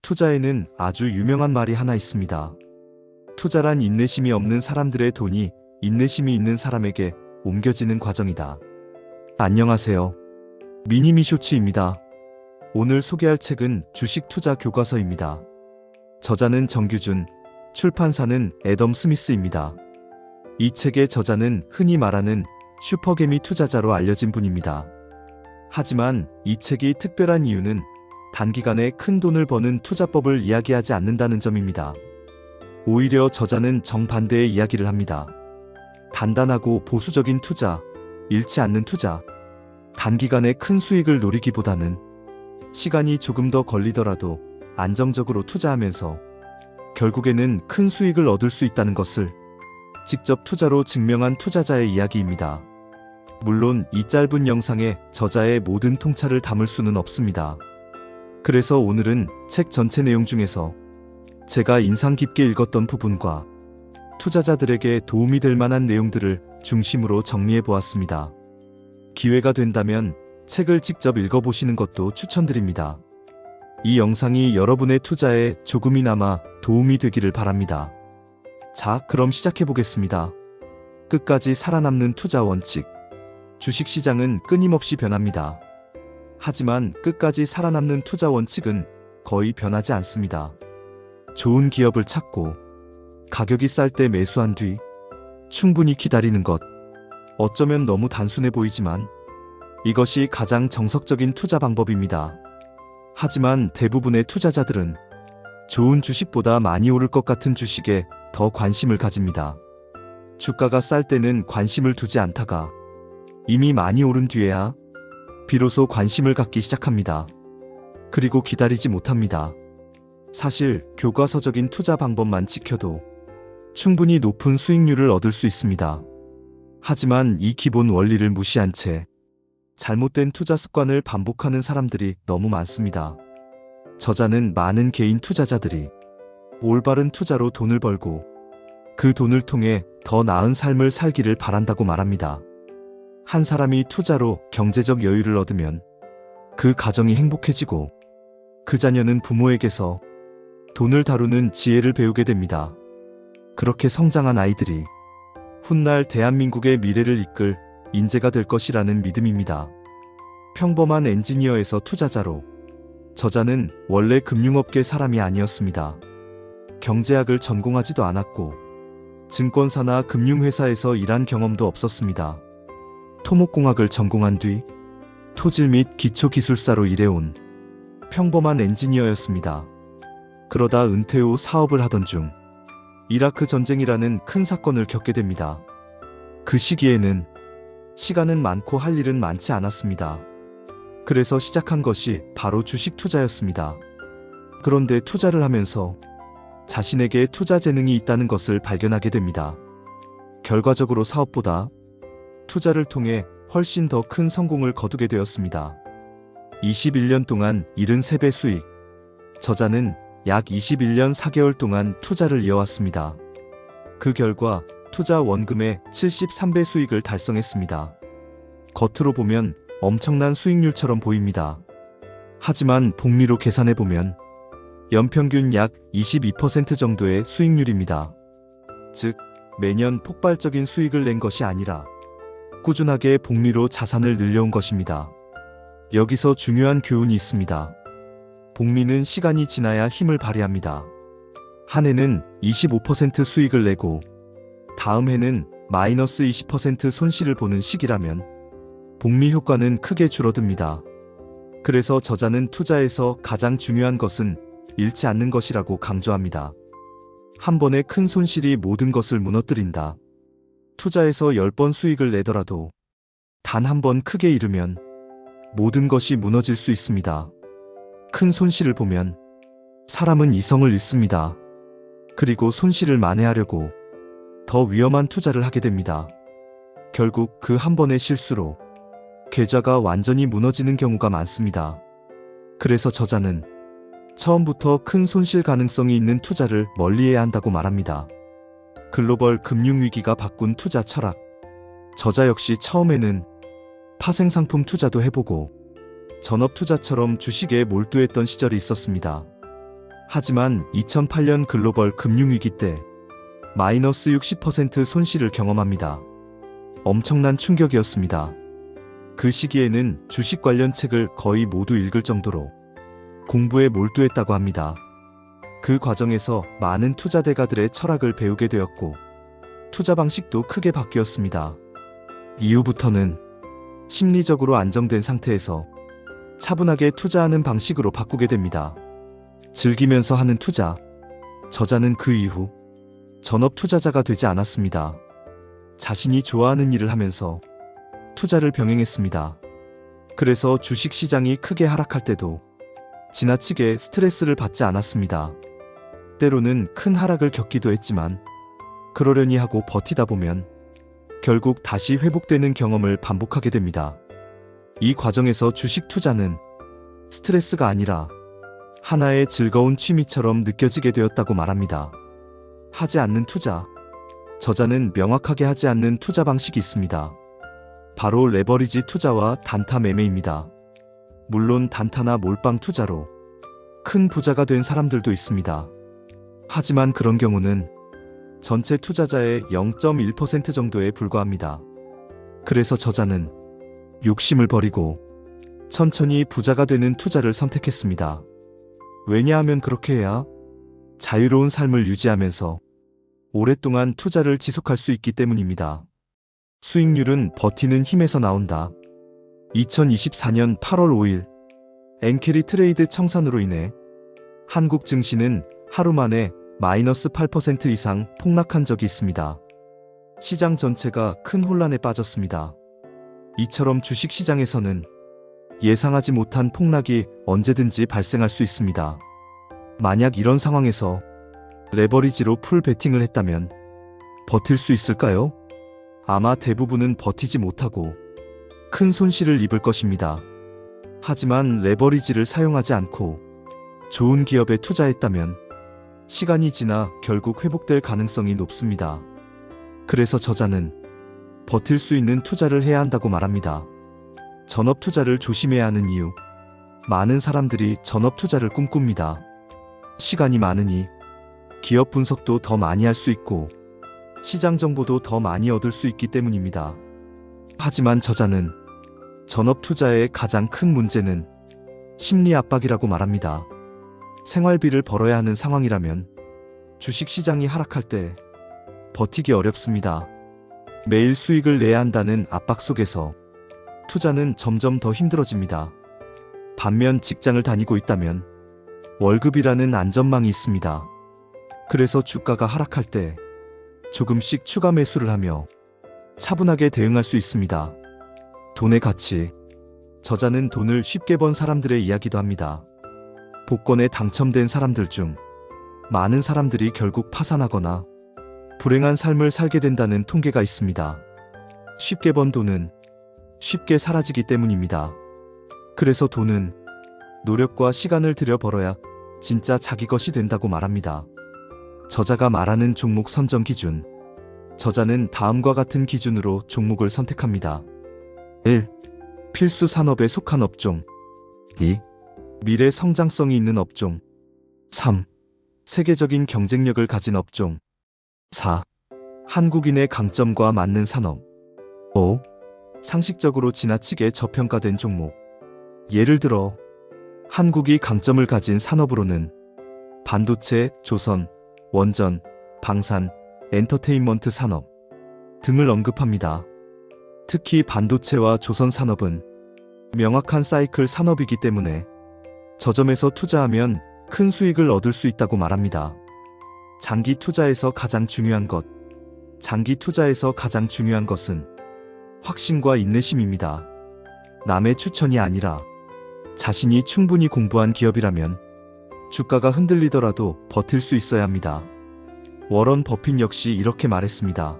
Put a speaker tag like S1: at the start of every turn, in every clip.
S1: 투자에는 아주 유명한 말이 하나 있습니다. 투자란 인내심이 없는 사람들의 돈이 인내심이 있는 사람에게 옮겨지는 과정이다. 안녕하세요. 미니미쇼츠입니다. 오늘 소개할 책은 주식 투자 교과서입니다. 저자는 정규준, 출판사는 애덤 스미스입니다. 이 책의 저자는 흔히 말하는 슈퍼개미 투자자로 알려진 분입니다. 하지만 이 책이 특별한 이유는 단기간에 큰 돈을 버는 투자법을 이야기하지 않는다는 점입니다. 오히려 저자는 정반대의 이야기를 합니다. 단단하고 보수적인 투자, 잃지 않는 투자, 단기간에 큰 수익을 노리기보다는 시간이 조금 더 걸리더라도 안정적으로 투자하면서 결국에는 큰 수익을 얻을 수 있다는 것을 직접 투자로 증명한 투자자의 이야기입니다. 물론 이 짧은 영상에 저자의 모든 통찰을 담을 수는 없습니다. 그래서 오늘은 책 전체 내용 중에서 제가 인상 깊게 읽었던 부분과 투자자들에게 도움이 될 만한 내용들을 중심으로 정리해 보았습니다. 기회가 된다면 책을 직접 읽어보시는 것도 추천드립니다. 이 영상이 여러분의 투자에 조금이나마 도움이 되기를 바랍니다. 자, 그럼 시작해 보겠습니다. 끝까지 살아남는 투자 원칙. 주식시장은 끊임없이 변합니다. 하지만 끝까지 살아남는 투자 원칙은 거의 변하지 않습니다. 좋은 기업을 찾고 가격이 쌀 때 매수한 뒤 충분히 기다리는 것. 어쩌면 너무 단순해 보이지만 이것이 가장 정석적인 투자 방법입니다. 하지만 대부분의 투자자들은 좋은 주식보다 많이 오를 것 같은 주식에 더 관심을 가집니다. 주가가 쌀 때는 관심을 두지 않다가 이미 많이 오른 뒤에야 비로소 관심을 갖기 시작합니다. 그리고 기다리지 못합니다. 사실 교과서적인 투자 방법만 지켜도 충분히 높은 수익률을 얻을 수 있습니다. 하지만 이 기본 원리를 무시한 채 잘못된 투자 습관을 반복하는 사람들이 너무 많습니다. 저자는 많은 개인 투자자들이 올바른 투자로 돈을 벌고 그 돈을 통해 더 나은 삶을 살기를 바란다고 말합니다. 한 사람이 투자로 경제적 여유를 얻으면 그 가정이 행복해지고 그 자녀는 부모에게서 돈을 다루는 지혜를 배우게 됩니다. 그렇게 성장한 아이들이 훗날 대한민국의 미래를 이끌 인재가 될 것이라는 믿음입니다. 평범한 엔지니어에서 투자자로. 저자는 원래 금융업계 사람이 아니었습니다. 경제학을 전공하지도 않았고 증권사나 금융회사에서 일한 경험도 없었습니다. 토목공학을 전공한 뒤 토질 및 기초기술사로 일해온 평범한 엔지니어였습니다. 그러다 은퇴 후 사업을 하던 중 이라크 전쟁이라는 큰 사건을 겪게 됩니다. 그 시기에는 시간은 많고 할 일은 많지 않았습니다. 그래서 시작한 것이 바로 주식 투자였습니다. 그런데 투자를 하면서 자신에게 투자 재능이 있다는 것을 발견하게 됩니다. 결과적으로 사업보다 투자를 통해 훨씬 더 큰 성공을 거두게 되었습니다. 21년 동안 73배 수익. 저자는 약 21년 4개월 동안 투자를 이어왔습니다. 그 결과 투자 원금의 73배 수익을 달성했습니다. 겉으로 보면 엄청난 수익률처럼 보입니다. 하지만 복리로 계산해보면 연평균 약 22% 정도의 수익률입니다. 즉, 매년 폭발적인 수익을 낸 것이 아니라 꾸준하게 복리로 자산을 늘려온 것입니다. 여기서 중요한 교훈이 있습니다. 복리는 시간이 지나야 힘을 발휘합니다. 한 해는 25% 수익을 내고 다음 해는 마이너스 20% 손실을 보는 시기라면 복리 효과는 크게 줄어듭니다. 그래서 저자는 투자에서 가장 중요한 것은 잃지 않는 것이라고 강조합니다. 한 번의 큰 손실이 모든 것을 무너뜨린다. 투자에서 10번 수익을 내더라도 단 한 번 크게 잃으면 모든 것이 무너질 수 있습니다. 큰 손실을 보면 사람은 이성을 잃습니다. 그리고 손실을 만회하려고 더 위험한 투자를 하게 됩니다. 결국 그 한 번의 실수로 계좌가 완전히 무너지는 경우가 많습니다. 그래서 저자는 처음부터 큰 손실 가능성이 있는 투자를 멀리해야 한다고 말합니다. 글로벌 금융위기가 바꾼 투자 철학. 저자 역시 처음에는 파생상품 투자도 해보고 전업투자처럼 주식에 몰두했던 시절이 있었습니다. 하지만 2008년 글로벌 금융위기 때 마이너스 60% 손실을 경험합니다. 엄청난 충격이었습니다. 그 시기에는 주식 관련 책을 거의 모두 읽을 정도로 공부에 몰두했다고 합니다. 그 과정에서 많은 투자 대가들의 철학을 배우게 되었고 투자 방식도 크게 바뀌었습니다. 이후부터는 심리적으로 안정된 상태에서 차분하게 투자하는 방식으로 바꾸게 됩니다. 즐기면서 하는 투자. 저자는 그 이후 전업 투자자가 되지 않았습니다. 자신이 좋아하는 일을 하면서 투자를 병행했습니다. 그래서 주식 시장이 크게 하락할 때도 지나치게 스트레스를 받지 않았습니다. 때로는 큰 하락을 겪기도 했지만 그러려니 하고 버티다 보면 결국 다시 회복되는 경험을 반복하게 됩니다. 이 과정에서 주식 투자는 스트레스가 아니라 하나의 즐거운 취미처럼 느껴지게 되었다고 말합니다. 하지 않는 투자. 저자는 명확하게 하지 않는 투자 방식이 있습니다. 바로 레버리지 투자와 단타 매매입니다. 물론 단타나 몰빵 투자로 큰 부자가 된 사람들도 있습니다. 하지만 그런 경우는 전체 투자자의 0.1% 정도에 불과합니다. 그래서 저자는 욕심을 버리고 천천히 부자가 되는 투자를 선택했습니다. 왜냐하면 그렇게 해야 자유로운 삶을 유지하면서 오랫동안 투자를 지속할 수 있기 때문입니다. 수익률은 버티는 힘에서 나온다. 2024년 8월 5일 엔캐리 트레이드 청산으로 인해 한국 증시는 하루 만에 마이너스 8% 이상 폭락한 적이 있습니다. 시장 전체가 큰 혼란에 빠졌습니다. 이처럼 주식 시장에서는 예상하지 못한 폭락이 언제든지 발생할 수 있습니다. 만약 이런 상황에서 레버리지로 풀 베팅을 했다면 버틸 수 있을까요? 아마 대부분은 버티지 못하고 큰 손실을 입을 것입니다. 하지만 레버리지를 사용하지 않고 좋은 기업에 투자했다면 시간이 지나 결국 회복될 가능성이 높습니다. 그래서 저자는 버틸 수 있는 투자를 해야 한다고 말합니다. 전업 투자를 조심해야 하는 이유. 많은 사람들이 전업 투자를 꿈꿉니다. 시간이 많으니 기업 분석도 더 많이 할 수 있고 시장 정보도 더 많이 얻을 수 있기 때문입니다. 하지만 저자는 전업 투자의 가장 큰 문제는 심리 압박이라고 말합니다. 생활비를 벌어야 하는 상황이라면 주식 시장이 하락할 때 버티기 어렵습니다. 매일 수익을 내야 한다는 압박 속에서 투자는 점점 더 힘들어집니다. 반면 직장을 다니고 있다면 월급이라는 안전망이 있습니다. 그래서 주가가 하락할 때 조금씩 추가 매수를 하며 차분하게 대응할 수 있습니다. 돈의 가치. 저자는 돈을 쉽게 번 사람들의 이야기도 합니다. 복권에 당첨된 사람들 중 많은 사람들이 결국 파산하거나 불행한 삶을 살게 된다는 통계가 있습니다. 쉽게 번 돈은 쉽게 사라지기 때문입니다. 그래서 돈은 노력과 시간을 들여 벌어야 진짜 자기 것이 된다고 말합니다. 저자가 말하는 종목 선정 기준. 저자는 다음과 같은 기준으로 종목을 선택합니다. 1. 필수 산업에 속한 업종. 2. 미래 성장성이 있는 업종. 3. 세계적인 경쟁력을 가진 업종. 4. 한국인의 강점과 맞는 산업. 5. 상식적으로 지나치게 저평가된 종목. 예를 들어 한국이 강점을 가진 산업으로는 반도체, 조선, 원전, 방산, 엔터테인먼트 산업 등을 언급합니다. 특히 반도체와 조선 산업은 명확한 사이클 산업이기 때문에 저점에서 투자하면 큰 수익을 얻을 수 있다고 말합니다. 장기 투자에서 가장 중요한 것. 장기 투자에서 가장 중요한 것은 확신과 인내심입니다. 남의 추천이 아니라 자신이 충분히 공부한 기업이라면 주가가 흔들리더라도 버틸 수 있어야 합니다. 워런 버핏 역시 이렇게 말했습니다.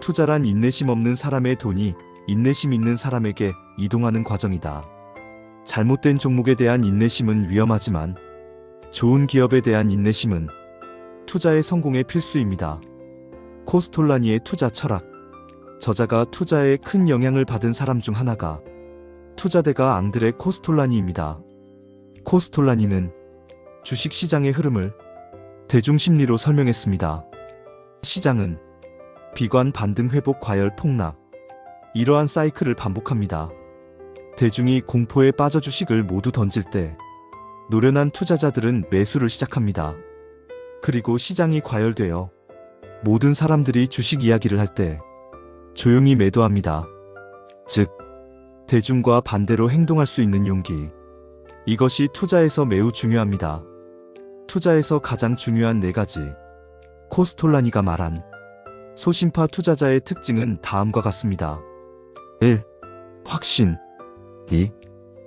S1: 투자란 인내심 없는 사람의 돈이 인내심 있는 사람에게 이동하는 과정이다. 잘못된 종목에 대한 인내심은 위험하지만 좋은 기업에 대한 인내심은 투자의 성공의 필수입니다. 코스톨라니의 투자 철학. 저자가 투자에 큰 영향을 받은 사람 중 하나가 투자대가 앙드레 코스톨라니입니다. 코스톨라니는 주식 시장의 흐름을 대중심리로 설명했습니다. 시장은 비관 반등 회복 과열 폭락, 이러한 사이클을 반복합니다. 대중이 공포에 빠져 주식을 모두 던질 때 노련한 투자자들은 매수를 시작합니다. 그리고 시장이 과열되어 모든 사람들이 주식 이야기를 할 때 조용히 매도합니다. 즉, 대중과 반대로 행동할 수 있는 용기. 이것이 투자에서 매우 중요합니다. 투자에서 가장 중요한 4가지. 코스톨라니가 말한 소심파 투자자의 특징은 다음과 같습니다. 1. 확신. 2.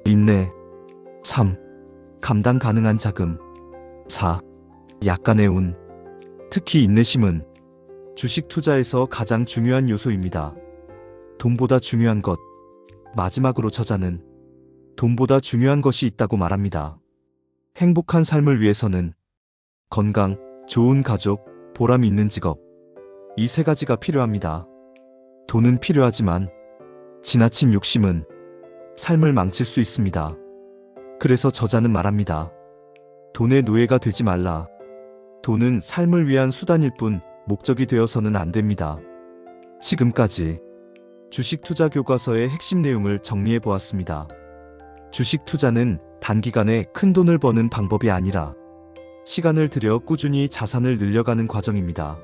S1: 인내. 3. 감당 가능한 자금. 4. 약간의 운. 특히 인내심은 주식 투자에서 가장 중요한 요소입니다. 돈보다 중요한 것. 마지막으로 저자는 돈보다 중요한 것이 있다고 말합니다. 행복한 삶을 위해서는 건강, 좋은 가족, 보람 있는 직업. 이 3가지가 필요합니다. 돈은 필요하지만 지나친 욕심은 삶을 망칠 수 있습니다. 그래서 저자는 말합니다. 돈의 노예가 되지 말라. 돈은 삶을 위한 수단일 뿐 목적이 되어서는 안 됩니다. 지금까지 주식 투자 교과서의 핵심 내용을 정리해 보았습니다. 주식 투자는 단기간에 큰 돈을 버는 방법이 아니라 시간을 들여 꾸준히 자산을 늘려가는 과정입니다.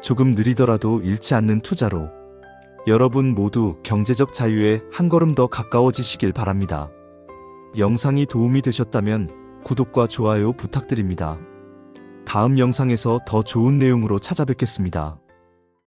S1: 조금 느리더라도 잃지 않는 투자로 여러분 모두 경제적 자유에 한 걸음 더 가까워지시길 바랍니다. 영상이 도움이 되셨다면 구독과 좋아요 부탁드립니다. 다음 영상에서 더 좋은 내용으로 찾아뵙겠습니다.